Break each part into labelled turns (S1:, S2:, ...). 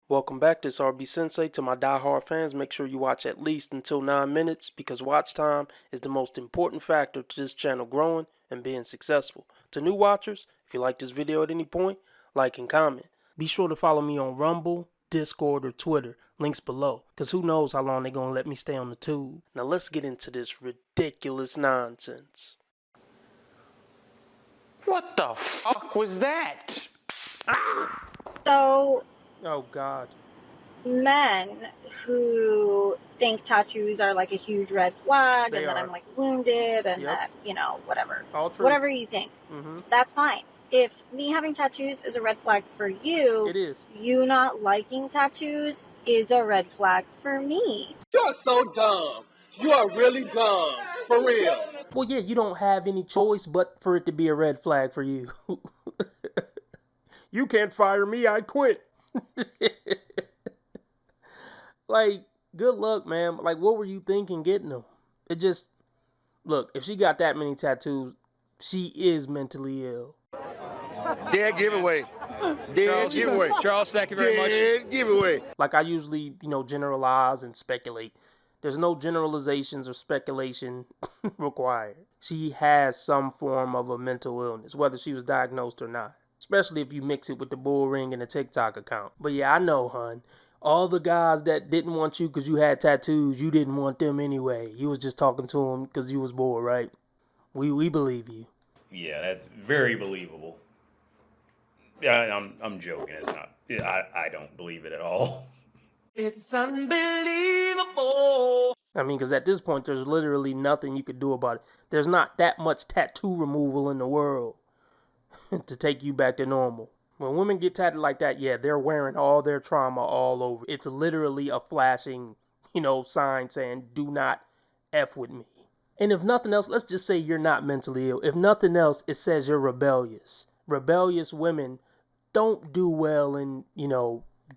S1: Welcome back, this RB Sensei. To my diehard fans, make sure you watch at least until 9 minutes because watch time is the most important factor to this channel growing and being successful. To new watchers, if you like this video at any point, like and comment. Be sure to follow me on Rumble, Discord, or Twitter, links below, because who knows how long they're going to let me stay on the tube. Now let's get into this ridiculous nonsense.
S2: What the fuck was that?
S3: So,
S1: Oh God.
S3: men who think tattoos are like a huge red flag
S1: They
S3: and that
S1: are.
S3: I'm like wounded and
S1: Yep.
S3: that, whatever.
S1: All true.
S3: Whatever you think, that's fine. If me having tattoos is a red flag for you,
S1: It is.
S3: you not liking tattoos is a red flag for me.
S4: You are so dumb. You are really dumb. For real.
S1: Well, yeah, you don't have any choice but for it to be a red flag for you. You can't fire me, I quit. Like, good luck, man. Like, what were you thinking getting them? It just, look, if she got that many tattoos, she is mentally ill.
S4: Dead giveaway. Dead giveaway.
S2: Charles, thank you very much.
S4: Dead giveaway.
S1: Like, I usually, generalize and speculate. There's no generalizations or speculation required. She has some form of a mental illness, whether she was diagnosed or not. Especially if you mix it with the bull ring and the TikTok account. But yeah, I know, hun. All the guys that didn't want you because you had tattoos, you didn't want them anyway. You was just talking to them because you was bored, right? We believe you.
S5: Yeah, that's very believable. Yeah, I'm joking. It's not. I don't believe it at all.
S6: It's unbelievable.
S1: I mean, because at this point, there's literally nothing you could do about it. There's not that much tattoo removal in the world to take you back to normal. When women get tattooed like that, yeah, they're wearing all their trauma all over. It's literally a flashing, sign saying, do not F with me. And if nothing else, let's just say you're not mentally ill. If nothing else, it says you're rebellious. Rebellious women don't do well in,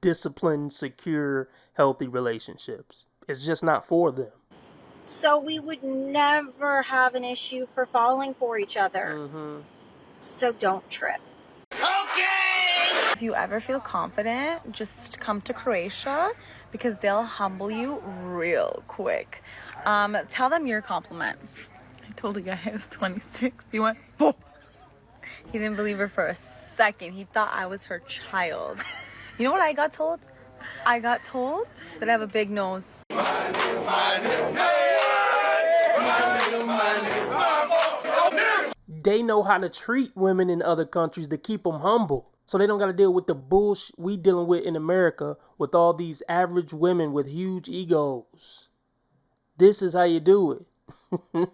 S1: disciplined, secure, healthy relationships. It's just not for them.
S3: So we would never have an issue for falling for each other. So don't trip.
S7: If you ever feel confident, just come to Croatia because they'll humble you real quick. Tell them your compliment. I told a guy I was 26. He went, "Boom." He didn't believe her for a second. He thought I was her child. You know what I got told? I got told that I have a big nose.
S1: They know how to treat women in other countries to keep them humble. So they don't got to deal with the bullshit we dealing with in America with all these average women with huge egos. This is how you do it.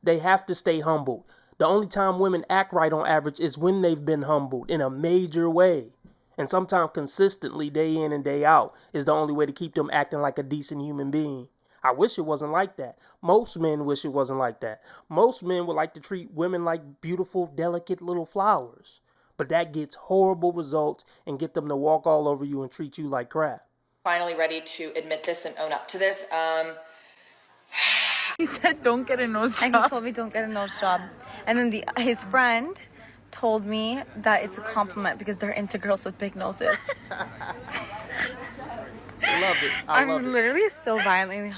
S1: They have to stay humbled. The only time women act right on average is when they've been humbled in a major way. And sometimes consistently, day in and day out, is the only way to keep them acting like a decent human being. I wish it wasn't like that. Most men wish it wasn't like that. Most men would like to treat women like beautiful, delicate little flowers. But that gets horrible results and get them to walk all over you and treat you like crap.
S8: Finally ready to admit this and own up to this.
S7: He said, don't get a nose job. And he told me, don't get a nose job. And then his friend told me that it's a compliment because they're into girls with big noses.
S1: I loved it.
S7: I'm literally so violently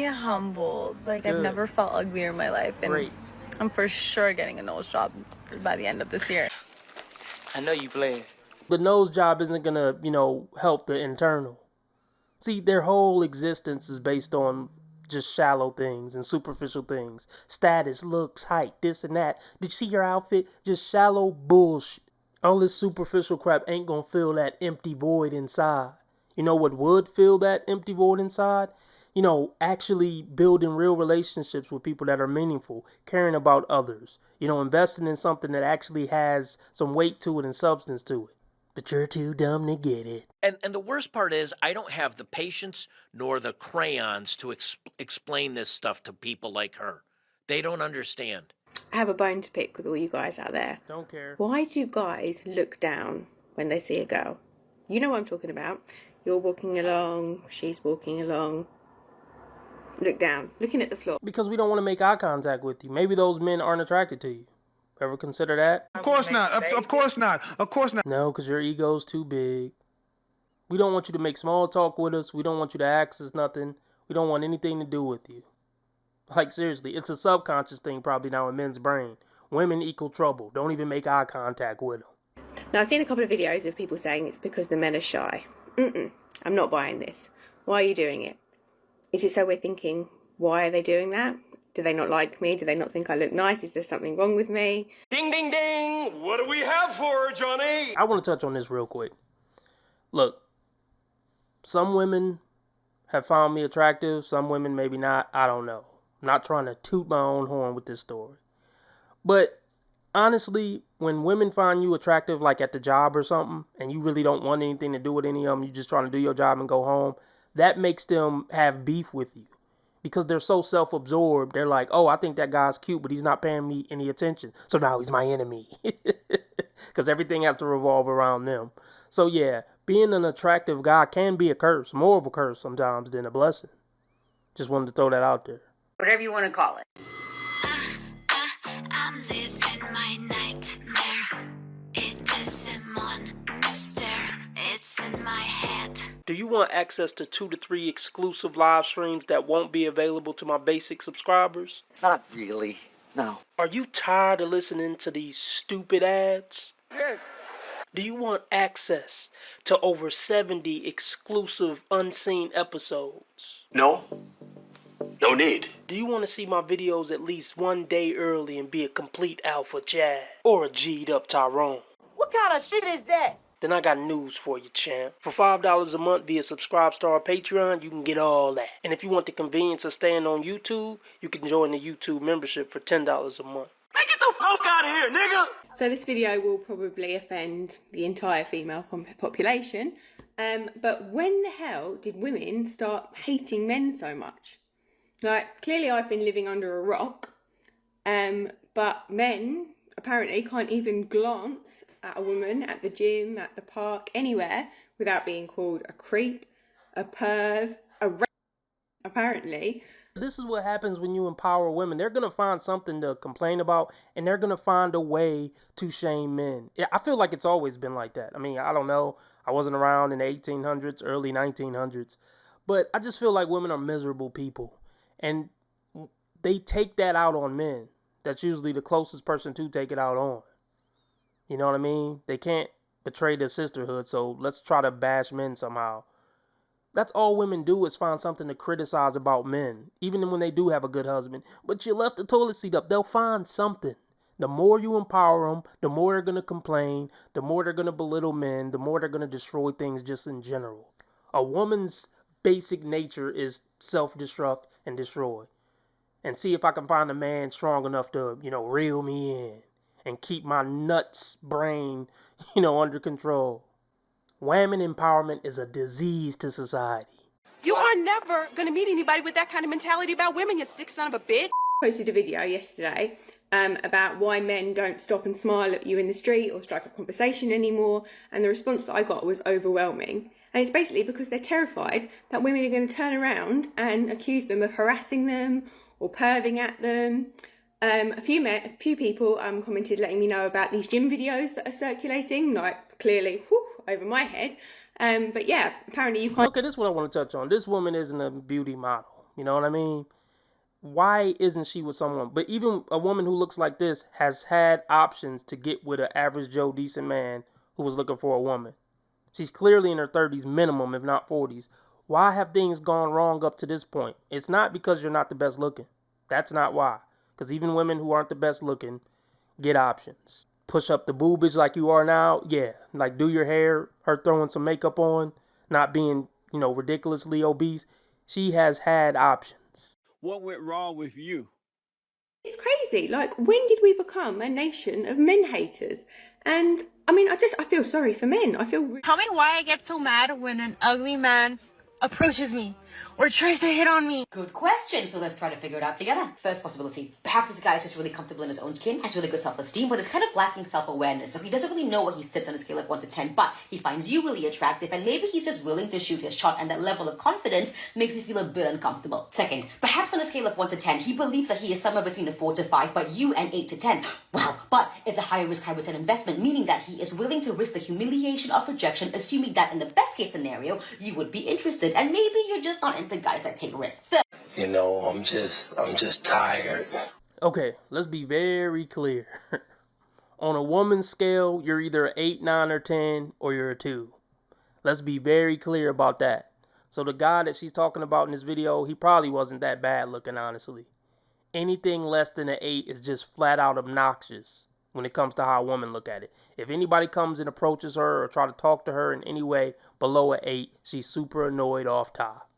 S7: humbled. Like,
S1: Good.
S7: I've never felt uglier in my life. And
S1: Great.
S7: I'm for sure getting a nose job by the end of this year.
S2: I know you playing.
S1: The nose job isn't going to, help the internal. See, their whole existence is based on just shallow things and superficial things. Status, looks, height, this and that. Did you see your outfit? Just shallow bullshit. All this superficial crap ain't gonna fill that empty void inside. You know what would fill that empty void inside? Actually building real relationships with people that are meaningful, caring about others. Investing in something that actually has some weight to it and substance to it. But you're too dumb to get it.
S6: And the worst part is I don't have the patience nor the crayons to explain this stuff to people like her. They don't understand.
S9: I have a bone to pick with all you guys out there.
S1: Don't care.
S9: Why do you guys look down when they see a girl? You know what I'm talking about. You're walking along, she's walking along. Look down, looking at the floor.
S1: Because we don't want to make eye contact with you. Maybe those men aren't attracted to you. Ever consider that?
S10: Of course not. Of course not. Of course not.
S1: No, because your ego's too big. We don't want you to make small talk with us. We don't want you to ask us nothing. We don't want anything to do with you. Like, seriously, it's a subconscious thing probably now in men's brain. Women equal trouble. Don't even make eye contact with them.
S9: Now, I've seen a couple of videos of people saying it's because the men are shy. I'm not buying this. Why are you doing it? Is it so we're thinking, why are they doing that? Do they not like me? Do they not think I look nice? Is there something wrong with me?
S4: Ding, ding, ding. What do we have for her, Johnny?
S1: I want to touch on this real quick. Look, some women have found me attractive. Some women maybe not. I don't know. I'm not trying to toot my own horn with this story. But honestly, when women find you attractive, like at the job or something, and you really don't want anything to do with any of them, you're just trying to do your job and go home, that makes them have beef with you. Because they're so self-absorbed, they're like, oh, I think that guy's cute, but he's not paying me any attention. So now he's my enemy. Because everything has to revolve around them. So yeah, being an attractive guy can be a curse. More of a curse sometimes than a blessing. Just wanted to throw that out there.
S11: Whatever you want to call it.
S12: I'm living my nightmare. It is a monster. It's in my head.
S1: Do you want access to 2 to 3 exclusive live streams that won't be available to my basic subscribers?
S11: Not really. No.
S1: Are you tired of listening to these stupid ads?
S11: Yes.
S1: Do you want access to over 70 exclusive unseen episodes?
S13: No. No need.
S1: Do you want to see my videos at least one day early and be a complete alpha Chad? Or a G'd up Tyrone?
S11: What kind of shit is that?
S1: Then I got news for you, champ. For $5 a month via Subscribestar or Patreon, you can get all that. And if you want the convenience of staying on YouTube, you can join the YouTube membership for $10 a month.
S13: Man, get the fuck out of here, nigga!
S9: So this video will probably offend the entire female population. But when the hell did women start hating men so much? Like, clearly I've been living under a rock. But men apparently can't even glance at a woman at the gym, at the park, anywhere without being called a creep, a perv, a apparently.
S1: This is what happens when you empower women. They're going to find something to complain about, and they're going to find a way to shame men. Yeah, I feel like it's always been like that. I mean, I don't know. I wasn't around in the 1800s, early 1900s. But I just feel like women are miserable people. And they take that out on men. That's usually the closest person to take it out on. You know what I mean? They can't betray their sisterhood, so let's try to bash men somehow. That's all women do is find something to criticize about men, even when they do have a good husband. But you left the toilet seat up, they'll find something. The more you empower them, the more they're going to complain, the more they're going to belittle men, the more they're going to destroy things just in general. A woman's basic nature is self-destruct and destroy. And see if I can find a man strong enough to, reel me in and keep my nuts brain, under control. Women empowerment is a disease to society.
S14: You are never going to meet anybody with that kind of mentality about women, you sick son of a bitch.
S9: I posted a video yesterday about why men don't stop and smile at you in the street or strike up conversation anymore. And the response that I got was overwhelming. And it's basically because they're terrified that women are going to turn around and accuse them of harassing them or perving at them. A few people commented letting me know about these gym videos that are circulating, like clearly over my head. But yeah, apparently you can't.
S1: Okay, this is what I want to touch on. This woman isn't a beauty model. You know what I mean? Why isn't she with someone? But even a woman who looks like this has had options to get with an average Joe decent man who was looking for a woman. She's clearly in her 30s minimum, if not 40s. Why have things gone wrong up to this point? It's not because you're not the best looking. That's not why. Because even women who aren't the best looking get options. Push up the boobage like you are now. Yeah. Like do your hair. Her throwing some makeup on. Not being, ridiculously obese. She has had options.
S15: What went wrong with you?
S9: It's crazy. Like, when did we become a nation of men haters? And I mean, I feel sorry for men.
S16: Tell me why I get so mad when an ugly man approaches me.
S11: or tries to hit on me?
S8: Good question. So let's try to figure it out together. First possibility. Perhaps this guy is just really comfortable in his own skin, has really good self-esteem, but is kind of lacking self-awareness. So he doesn't really know where he sits on a scale of 1 to 10, but he finds you really attractive, and maybe he's just willing to shoot his shot, and that level of confidence makes you feel a bit uncomfortable. Second, perhaps on a scale of 1 to 10, he believes that he is somewhere between a 4 to 5, but you an 8 to 10. Wow, but it's a high risk, high return investment, meaning that he is willing to risk the humiliation of rejection, assuming that in the best case scenario, you would be interested, and maybe you're just not into guys that take risks.
S16: You know, I'm just tired.
S1: Okay, let's be very clear. On a woman's scale, you're either an 8, 9, or 10, or you're a 2. Let's be very clear about that. So the guy that she's talking about in this video, he probably wasn't that bad looking, honestly. Anything less than an 8 is just flat out obnoxious when it comes to how a woman look at it. If anybody comes and approaches her or try to talk to her in any way below an 8, she's super annoyed off top.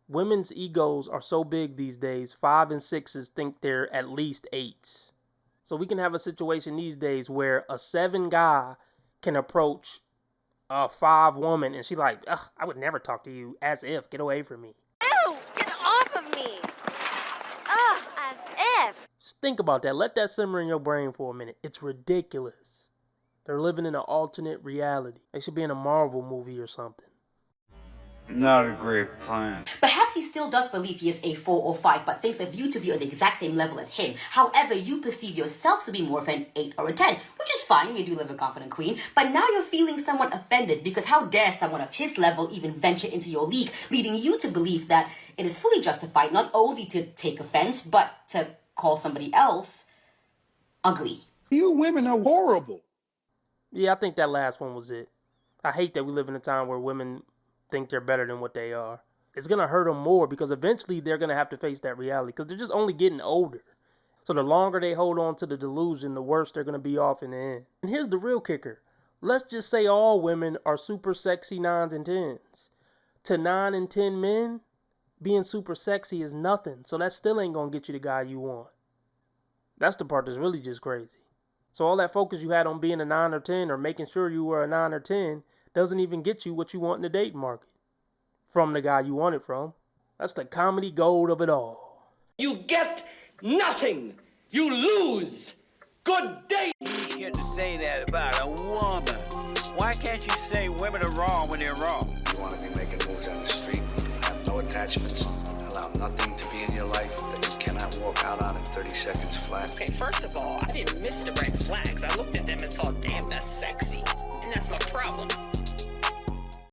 S1: Women's egos are so big these days, 5 and 6s think they're at least 8s. So we can have a situation these days where a 7 guy can approach a 5 woman and she's like, ugh, I would never talk to you, as if, get away from me.
S3: Ew, get off of me. Ugh, as if.
S1: Just think about that. Let that simmer in your brain for a minute. It's ridiculous. They're living in an alternate reality. They should be in a Marvel movie or something.
S15: Not a great plan.
S8: Perhaps he still does believe he is a 4 or 5, but thinks of you to be on the exact same level as him. However, you perceive yourself to be more of an 8 or a 10, which is fine, you do live a confident queen, but now you're feeling somewhat offended because how dare someone of his level even venture into your league, leading you to believe that it is fully justified not only to take offense, but to call somebody else ugly.
S10: You women are horrible.
S1: Yeah, I think that last one was it. I hate that we live in a time where women think they're better than what they are. It's going to hurt them more because eventually they're going to have to face that reality because they're just only getting older. So the longer they hold on to the delusion, the worse they're going to be off in the end. And here's the real kicker. Let's just say all women are super sexy 9s and 10s. To 9 and 10 men, being super sexy is nothing. So that still ain't going to get you the guy you want. That's the part that's really just crazy. So all that focus you had on being a 9 or 10 or making sure you were a 9 or 10 doesn't even get you what you want in the dating market from the guy you want it from. That's the comedy gold of it all.
S13: You get nothing. You lose. Good day.
S15: You shouldn't say that about a woman. Why can't you say women are wrong when they're wrong?
S16: You want to be making moves on the street, have no attachments, allow nothing to be in your life that you cannot walk out on in 30 seconds flat.
S2: Okay, first of all, I didn't miss the red flags. I looked at them and thought, damn, that's sexy. And that's my problem.